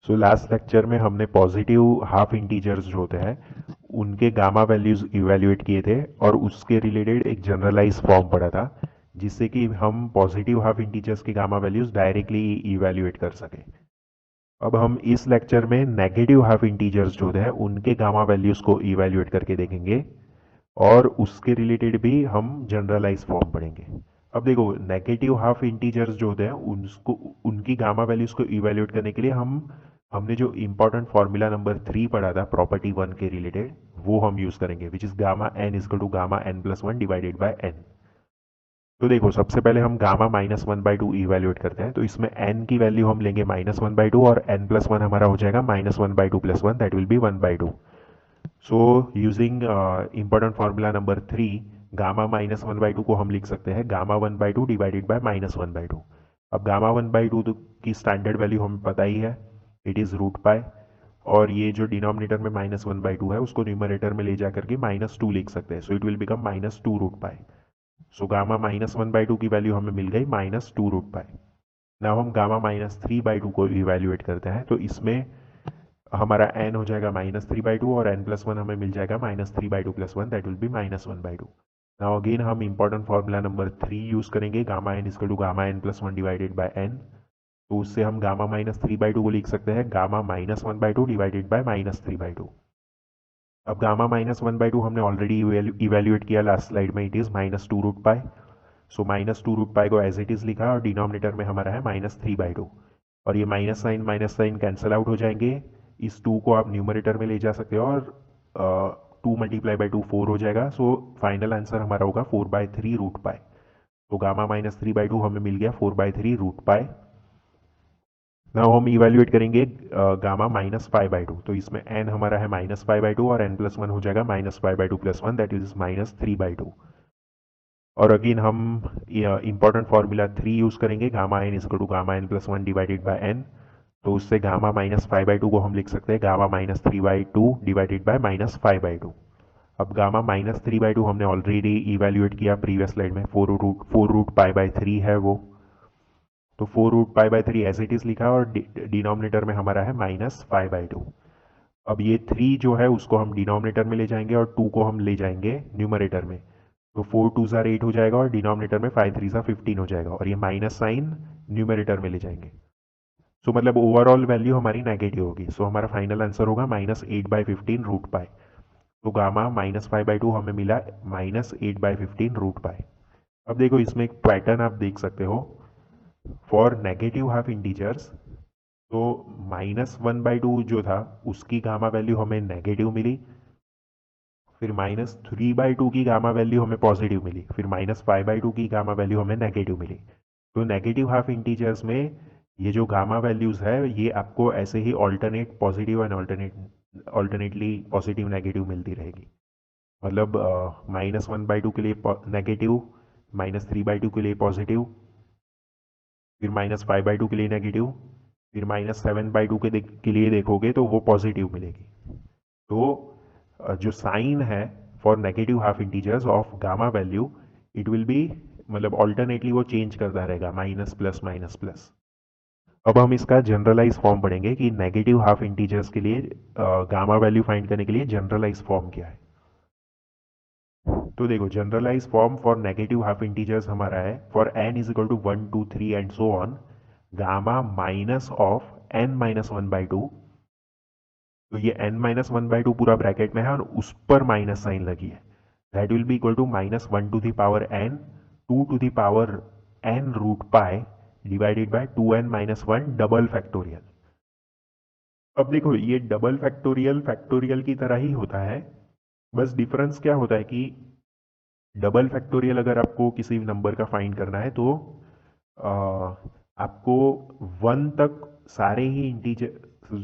So last lecture में हमने positive half integers जो होते हैं उनके गामा वैल्यूज इवेल्युएट किए थे और उसके रिलेटेड एक जनरलाइज फॉर्म पढ़ा था जिससे कि हम पॉजिटिव हाफ इंटीजर्स की गामा वैल्यूज डायरेक्टली इवेल्युएट कर सके। अब हम इस लेक्चर में नेगेटिव हाफ इंटीजर्स जो होते हैं उनके गामा वैल्यूज को इवेल्युएट करके देखेंगे और उसके रिलेटेड भी हम जनरलाइज फॉर्म पढ़ेंगे। अब देखो, नेगेटिव हाफ इंटीजर्स जो होते हैं उनको उनकी गामा वैल्यूज को इवेल्युएट करने के लिए हमने जो इंपॉर्टेंट फॉर्मूला नंबर 3 पढ़ा था प्रॉपर्टी 1 के रिलेटेड वो हम यूज करेंगे, which is gamma N is equal to gamma N plus one divided by N. तो देखो, सबसे पहले हम गामा -1/2 इवेल्युएट करते हैं, तो इसमें n की वैल्यू हम लेंगे -1/2 और n+1 हमारा हो जाएगा -1/2 + 1, that will be 1/2। So using important formula number 3, gamma -1/2 को हम लिख सकते हैं गामा 1/2 डिवाइडेड बाय -1/2। अब गामा 1/2 की स्टैंडर्ड वैल्यू हमें पता ही है, इट इज़ √π, और ये जो डिनोमिनेटर में -1/2 है उसको न्यूमरेटर में ले जा करके -2 लिख सकते हैं, so it will become -2 √π। So gamma -1/2 की वैल्यू हमें मिल गई -2 √π। नाउ हम गामा -3/2 को इवेल्युएट करते हैं, तो इसमें हमारा n हो जाएगा -3/2 और n+1 हमें मिल जाएगा -3/2 + 1, that will be -1/2। Now again हम इंपॉर्टेंट फॉर्मूला नंबर 3 यूज करेंगे, gamma n is equal to gamma n+1 divided by n। तो उससे हम गामा -3/2 को लिख सकते हैं गामा -1/2 डिवाइडेड बाय -3/2। अब गामा -1/2 हमने ऑलरेडी इवेल्युएट किया लास्ट स्लाइड में, इट इज -2 √π। सो -2 √π को एज इट इज लिखा और डिनोमिनेटर में हमारा है -3/2, और ये माइनस साइन कैंसिल आउट हो जाएंगे। इस 2 को आप न्यूमरेटर में ले जा सकते हो और 2 × 2 4 हो जाएगा। सो फाइनल आंसर हमारा होगा 4/3 √π। तो गामा -3/2 हमें मिल गया 4/3 √π। नाउ हम इवेल्युएट करेंगे गामा -π/2, तो इसमें n हमारा है -π/2 और n+1 हो जाएगा -π/2 + 1, दैट इज -3/2। और अगेन हम इंपॉर्टेंट फॉर्मूला 3 यूज करेंगे, gamma n is equal to gamma n+1 divided by n। तो उससे गामा -π/2 को हम लिख सकते हैं गामा -3/2 डिवाइडेड बाय -π/2। अब गामा -3/2 हमने ऑलरेडी इवेल्युएट किया प्रीवियस स्लाइड में, 4 √π/3 है वो, तो 4 √π/3 एज इट इज लिखा और डिनोमिनेटर में हमारा है -π/2। अब ये 3 जो है उसको हम डिनोमिनेटर में ले जाएंगे और 2 को हम ले जाएंगे न्यूमरेटर में, तो 4 2 ज़ा 8 हो जाएगा और डिनोमिनेटर में 5 3 ज़ा 15 हो जाएगा, और ये माइनस साइन न्यूमरेटर में ले जाएंगे। सो मतलब ओवरऑल वैल्यू हमारी नेगेटिव होगी। सो हमारा फाइनल आंसर होगा -8/15 √π। तो गामा -π/2 हमें मिला -8/15 √π। अब देखो, इसमें एक पैटर्न आप देख सकते हो फॉर नेगेटिव हाफ इंटीजर्स। तो -1/2 जो था उसकी गामा वैल्यू हमें नेगेटिव मिली, फिर -3/2 की गामा वैल्यू हमें पॉजिटिव मिली, फिर -π/2 की गामा वैल्यू हमें नेगेटिव मिली। तो नेगेटिव हाफ इंटीजर्स में ये जो गामा वैल्यूज है ये आपको ऐसे ही alternate positive and alternately positive negative मिलती रहेगी। मतलब -1/2 के लिए नेगेटिव, -3/2 के लिए पॉजिटिव, फिर -5/2 के लिए नेगेटिव, फिर -7/2 के लिए देखोगे तो वो पॉजिटिव मिलेगी। तो जो साइन है for negative half integers of gamma value, it will B मतलब ऑल्टरनेटली वो चेंज करता रहेगा, माइनस प्लस माइनस प्लस। अब हम इसका जनरलाइज फॉर्म पढ़ेंगे कि नेगेटिव हाफ इंटीजर्स के लिए गामा वैल्यू फाइंड करने के लिए जनरलाइज फॉर्म क्या है। तो देखो, generalise form for negative half integers हमारा है for n is equal to 1 2 3 and so on, gamma minus of n-1/2। तो ये n-1/2 पूरा ब्रैकेट में है और उस पर माइनस साइन लगी है, that will be equal to -1 to the power n 2 to the power n √π divided by 2n-1 double factorial. अब देखो, ये डबल फैक्टोरियल की तरह ही होता है, बस डिफरेंस क्या होता है कि डबल फैक्टोरियल अगर आपको किसी नंबर का फाइंड करना है तो आपको 1 तक सारे ही इंटीजर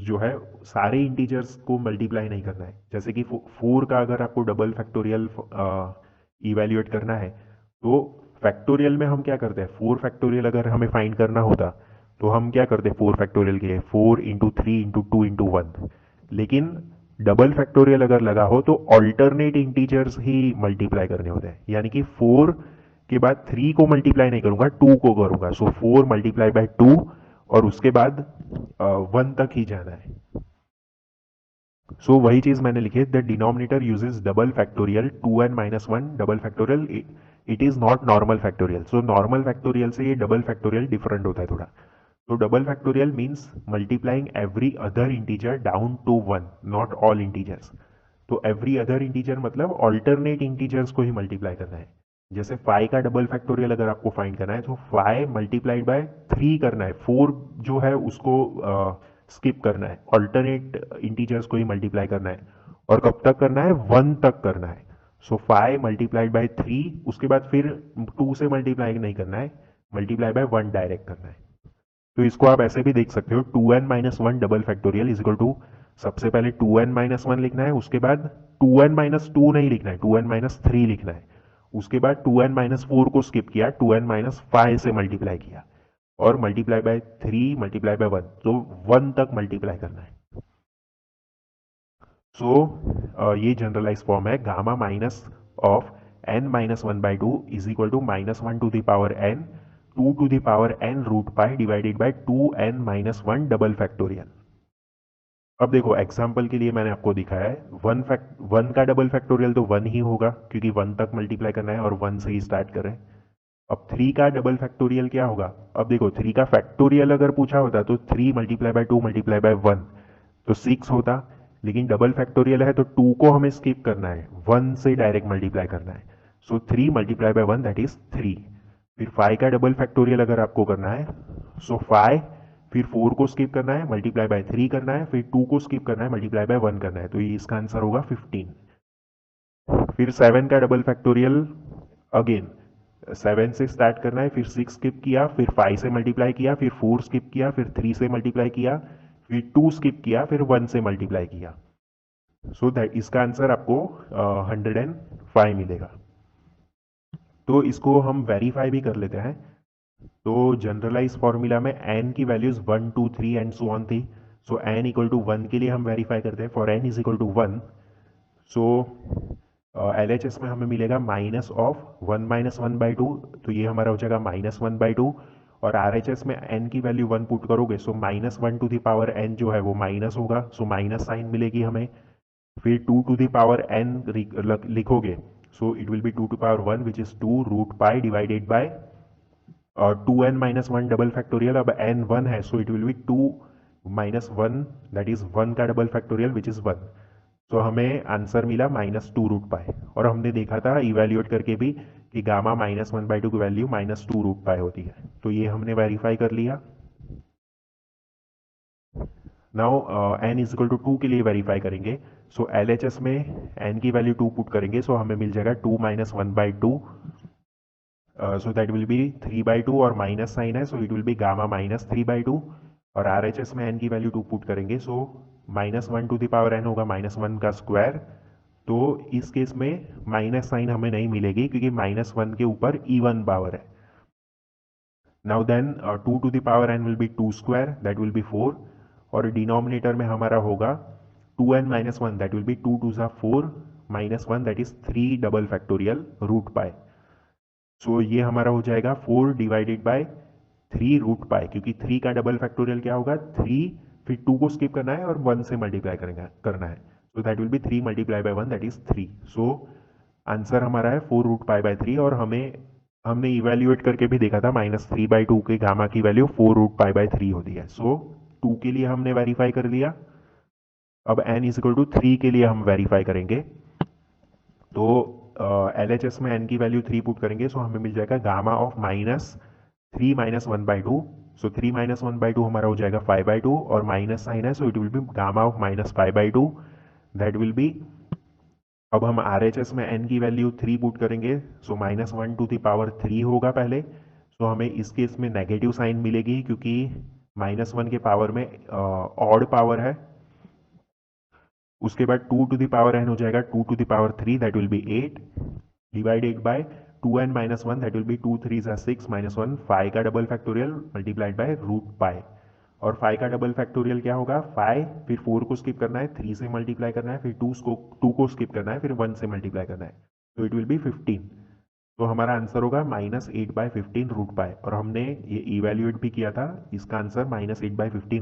जो है सारे इंटीजर्स को मल्टीप्लाई नहीं करना है। जैसे कि 4 का अगर आपको डबल फैक्टोरियल इवेल्युएट करना है तो फैक्टोरियल में हम क्या करते हैं, 4 फैक्टोरियल अगर हमें फाइंड करना होता तो हम क्या करते हैं 4 फैक्टोरियल के लिए 4 × 3 × 2 × 1। लेकिन डबल फैक्टोरियल अगर लगा हो तो ऑल्टरनेट इंटीजर्स ही मल्टीप्लाई करने होते हैं, यानी कि 4 के बाद 3 को मल्टीप्लाई नहीं करूंगा, 2 को करूंगा। सो 4 × 2 और उसके बाद वन तक ही जाना है। सो वही चीज मैंने लिखी है, the denominator uses double factorial 2n-1 double factorial, it is not normal factorial. So normal factorial से ये डबल फैक्टोरियल डिफरेंट होता है थोड़ा। तो double factorial means multiplying every other integer down to one, not all integers. तो every other integer मतलब alternate integers को ही मल्टीप्लाई करना है। जैसे 5 का डबल फैक्टोरियल अगर आपको फाइंड करना है तो 5 मल्टीप्लाइड बाय 3 करना है, 4 जो है उसको स्किप करना है, ऑल्टरनेट इंटीजर्स को ही मल्टीप्लाई करना है। और कब तक करना है? 1 तक करना है। सो 5 मल्टीप्लाइड बाय 3, उसके बाद फिर 2 से मल्टीप्लाई नहीं करना है, मल्टीप्लाई बाय 1 डायरेक्ट करना है। तो इसको आप ऐसे भी देख सकते हो, 2n-1 double factorial is equal to, सबसे पहले 2n-1 लिखना है, उसके बाद 2n-2 नहीं लिखना है, 2n-3 लिखना है। उसके बाद 2n-4 को स्किप किया, 2n-5 से मल्टीप्लाई किया, और मल्टीप्लाई बाय 3 मल्टीप्लाई बाय 1, तो 1 तक मल्टीप्लाई करना है। ये जनरलाइज फॉर्म है, gamma minus of n-1/2 is equal to -1 to the power n 2 to the power n root pi divided by 2n-1 double factorial. अब देखो एग्जाम्पल के लिए मैंने आपको दिखाया है, 1 का डबल फैक्टोरियल तो 1 ही होगा क्योंकि 1 तक मल्टीप्लाई करना है और 1 से ही स्टार्ट कर रहे हैं। अब 3 का डबल फैक्टोरियल क्या होगा? अब देखो 3 का फैक्टोरियल अगर पूछा होता तो 3 मल्टीप्लाई बाय 2 मल्टीप्लाई बाय 1 तो 6 होता, लेकिन डबल फैक्टोरियल है तो 2 को हमें स्किप करना है, 1 से डायरेक्ट मल्टीप्लाई करना है। सो 3 मल्टीप्लाई बाय 1 दैट इज 3। फिर 5 का डबल फैक्टोरियल अगर आपको करना है, सो 5 फिर 4 को स्किप करना है, मल्टीप्लाई बाय 3 करना है, फिर 2 को स्किप करना है, मल्टीप्लाई बाय 1 करना है, तो ये इसका आंसर होगा 15। फिर 7 का डबल फैक्टोरियल, अगेन 7 से स्टार्ट करना है, फिर 6 स्किप किया, फिर 5 से मल्टीप्लाई किया, फिर 4 स्किप किया, फिर 3 से मल्टीप्लाई किया, फिर 2 स्किप किया, फिर 1 से मल्टीप्लाई किया। सो दैट इसका आंसर आपको 105 मिलेगा। तो इसको हम वेरीफाई भी कर लेते हैं। तो जनरलाइज फॉर्मूला में n की वैल्यूज 1 2 3 एंड सो ऑन थी। सो n इक्वल टू 1 के लिए हम वेरीफाई करते हैं, for n is equal to 1। So LHS में हमें मिलेगा माइनस ऑफ 1-1/2, तो ये हमारा हो जाएगा -1/2। और RHS में n की वैल्यू 1 पुट करोगे, सो -1 टू द पावर n जो है वो माइनस होगा, सो माइनस साइन मिलेगी हमें। फिर 2 टू द पावर n लिखोगे, so it will be 2 to power 1 which is 2 root pi divided by 2n-1 double factorial. अब n 1 है, so it will be 2 - 1 that is 1 का डबल फैक्टोरियल विच इज 1। तो हमें answer मिला -2 root pi. और हमने देखा था इवेल्युएट करके भी कि गामा -1/2 की वैल्यू -2 रूट पाई होती है, तो ये हमने वेरीफाई कर लिया। Now n is equal to 2 के लिए वेरीफाई करेंगे। सो LHS में n की वैल्यू 2 पुट करेंगे, सो हमें मिल जाएगा 2 - 1/2, सो दैट विल बी 3/2, और माइनस साइन है, so it will B gamma -3/2। और RHS में n की वैल्यू 2 पुट करेंगे, सो -1 टू द पावर n होगा -1 का स्क्वायर। तो इस केस में माइनस साइन हमें नहीं मिलेगी क्योंकि -1 के ऊपर इवन पावर है। Now then 2 to the power n will be 2 square that will be 4, और डिनोमिनेटर में हमारा होगा 2n-1 दैट विल बी 2 2 ज़ा 4 -1 that is 3 double factorial root pi. So ये हमारा हो जाएगा 4 डिवाइडेड बाय 3 रूट पाई, क्योंकि 3 का डबल फैक्टोरियल क्या होगा 3, फिर 2 को स्किप करना है और 1 से मल्टीप्लाई करना है। So that will B 3 multiply by 1 that is 3। So answer हमारा है 4 रूट पाई बाय 3। और हमने इवेल्युएट करके भी देखा था -3/2 के गामा की वैल्यू 4 रूट पाई बाय 3 होती है। सो 2 के लिए हमने वेरीफाई कर लिया। अब n इज इक्वल टू 3 के लिए हम वेरीफाई करेंगे। तो LHS में n की वैल्यू 3 पुट करेंगे, सो हमें मिल जाएगा गामा ऑफ -3 - 1/2। सो 3 - 1/2 हमारा हो जाएगा 5/2, और माइनस साइन है, so it will B gamma of -5/2 that will B. अब हम RHS में n की वैल्यू 3 पुट करेंगे, सो -1 टू द पावर 3 होगा पहले। सो हमें इस केस में नेगेटिव साइन मिलेगी क्योंकि -1 के पावर में ऑड पावर है। उसके बाद 2 टू द पावर n हो जाएगा 2 to the power 3 that will be 8 divided by 2n-1 that will be 2 3 6 -1 5 का double factorial multiplied by root pi. और 5 का डबल फैक्टोरियल क्या होगा 5, फिर 4 को स्किप करना है, 3 से मल्टीप्लाई करना है, फिर 2 को स्किप करना है, फिर 1 से मल्टीप्लाई करना है, तो इट विल बी 15। तो हमारा आंसर होगा -8/15 रूट पाई। और हमने ये इवेल्युएट भी किया था, इसका आंसर -8/15